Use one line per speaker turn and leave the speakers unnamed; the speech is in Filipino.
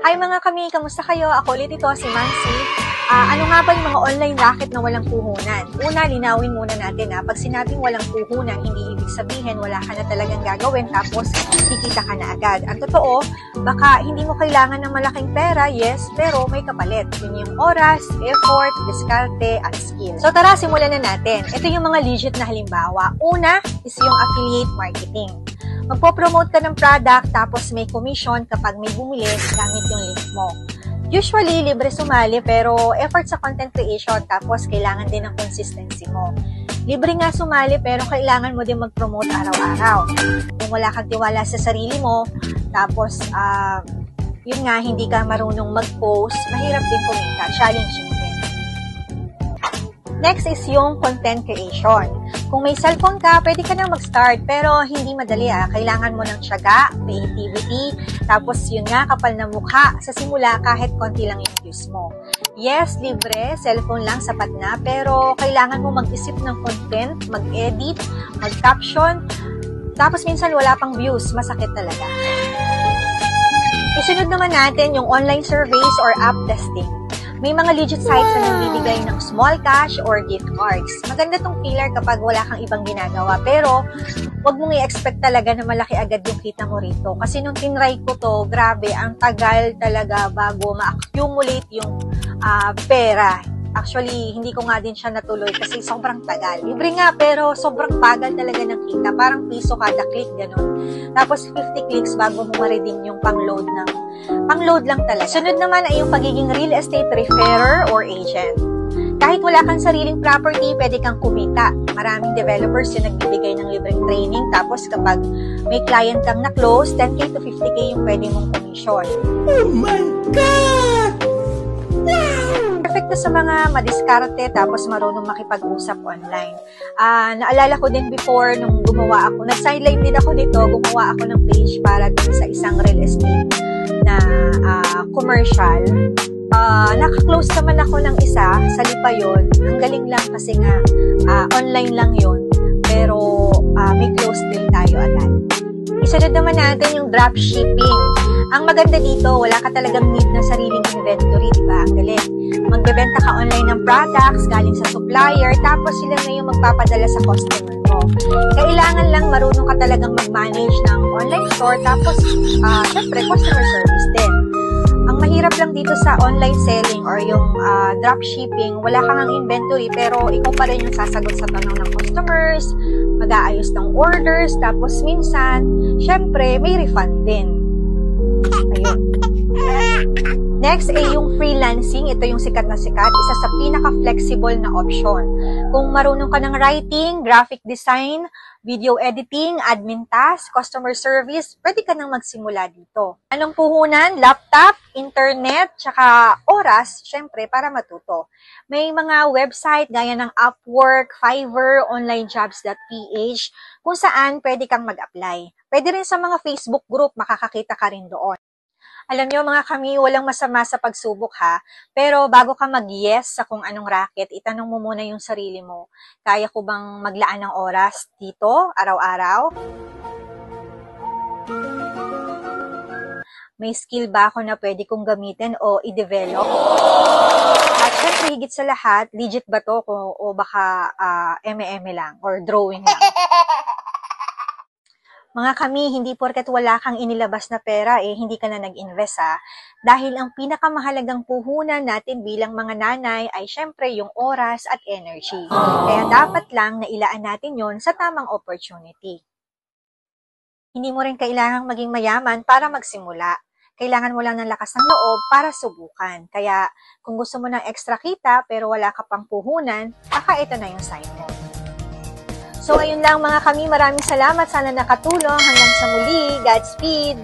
Hi mga kami, kamusta kayo? Ako ulit ito, si Mansi. Ano nga ba yung mga online racket na walang puhunan? Una, linawin muna natin pag sinabing walang puhunan, hindi ibig sabihin wala ka na talagang gagawin tapos kikita ka na agad. Ang totoo, baka hindi mo kailangan ng malaking pera, yes, pero may kapalit. Yun yung oras, effort, diskarte, at skill. So tara, simulan na natin. Ito yung mga legit na halimbawa. Una is yung affiliate marketing. Magpo-promote ka ng product tapos may commission kapag may bumili gamit yung link mo. Usually, libre sumali pero effort sa content creation tapos kailangan din ng consistency mo. Libre nga sumali pero kailangan mo din mag-promote araw-araw. Kung wala kang tiwala sa sarili mo, tapos yun nga, hindi ka marunong mag-post, mahirap din kumita. Challenging din. Next is yung content creation. Kung may cellphone ka, pwede ka na mag-start, pero hindi madali Kailangan mo ng tiyaga, creativity, tapos yun nga, kapal na mukha. Sa simula, kahit konti lang yung views mo. Yes, libre, cellphone lang sapat na, pero kailangan mo mag-isip ng content, mag-edit, mag-caption, tapos minsan wala pang views, masakit talaga. Isunod naman natin yung online surveys or app testing. May mga legit sites na nagbibigay ng small cash or gift cards. Maganda tong pillar kapag wala kang ibang ginagawa. Pero, wag mong i-expect talaga na malaki agad yung kita mo rito. Kasi nung tinry ko to, grabe, ang tagal talaga bago ma-accumulate yung pera. Actually, hindi ko nga din siya natuloy kasi sobrang tagal. Libre nga, pero sobrang bagal talaga ng kita. Parang piso kada click, gano'n. Tapos, 50 clicks bago mo ma-redeem yung pang-load lang talaga. Sunod naman ay yung pagiging real estate referrer or agent. Kahit wala kang sariling property, pwede kang kumita. Maraming developers yung nagbibigay ng libreng training. Tapos, kapag may client kang na-close, 10K to 50K yung pwede mong commission.
Oh my God!
Perfecto sa mga madiskarte tapos marunong makipag-usap online. Naalala ko din before nung gumawa ako, nag-sideline din ako dito, gumawa ako ng page para dun sa isang real estate na commercial. Naka-close naman ako ng isa, sa Lipa yun. Ang galing lang kasi nga online lang yun, pero may close din tayo agad. Isunod naman natin yung dropshipping. Ang maganda dito, wala ka talagang need na sariling inventory, diba? Ang galing. Magbebenta ka online ng products galing sa supplier, tapos sila na yung magpapadala sa customer mo. Kailangan lang marunong ka talagang mag-manage ng online store, tapos syempre customer service din. Ang mahirap lang dito sa online selling or yung dropshipping, wala kang ang inventory pero ikaw pa rin yung sasagot sa tanong ng customers, mag-aayos ng orders, tapos minsan, syempre, may refund din. Ayun. Next ay yung freelancing. Ito yung sikat na sikat. Isa sa pinaka-flexible na option. Kung marunong ka ng writing, graphic design, video editing, admin task, customer service, pwede ka nang magsimula dito. Anong puhunan? Laptop, internet, tsaka oras, syempre, para matuto. May mga website gaya ng Upwork, Fiverr, onlinejobs.ph, kung saan pwede kang mag-apply. Pwede rin sa mga Facebook group, makakakita ka rin doon. Alam nyo mga kami, walang masama sa pagsubok pero bago ka mag-yes sa kung anong racket, itanong mo muna yung sarili mo. Kaya ko bang maglaan ng oras dito, araw-araw? May skill ba ako na pwede kong gamitin o i-develop? At syempre, higit sa lahat, legit ba to o baka eme-eme lang or drawing lang? Mga kami, hindi porket wala kang inilabas na pera, hindi ka na nag-invest Dahil ang pinakamahalagang puhunan natin bilang mga nanay ay syempre yung oras at energy. Kaya dapat lang na ilaan natin yon sa tamang opportunity. Hindi mo rin kailangang maging mayaman para magsimula. Kailangan mo lang ng lakas ng loob para subukan. Kaya kung gusto mo ng extra kita pero wala ka pang puhunan, baka ito na yung sign mo. So, ayun lang mga kami. Maraming salamat. Sana nakatulong. Hanggang sa muli. Godspeed!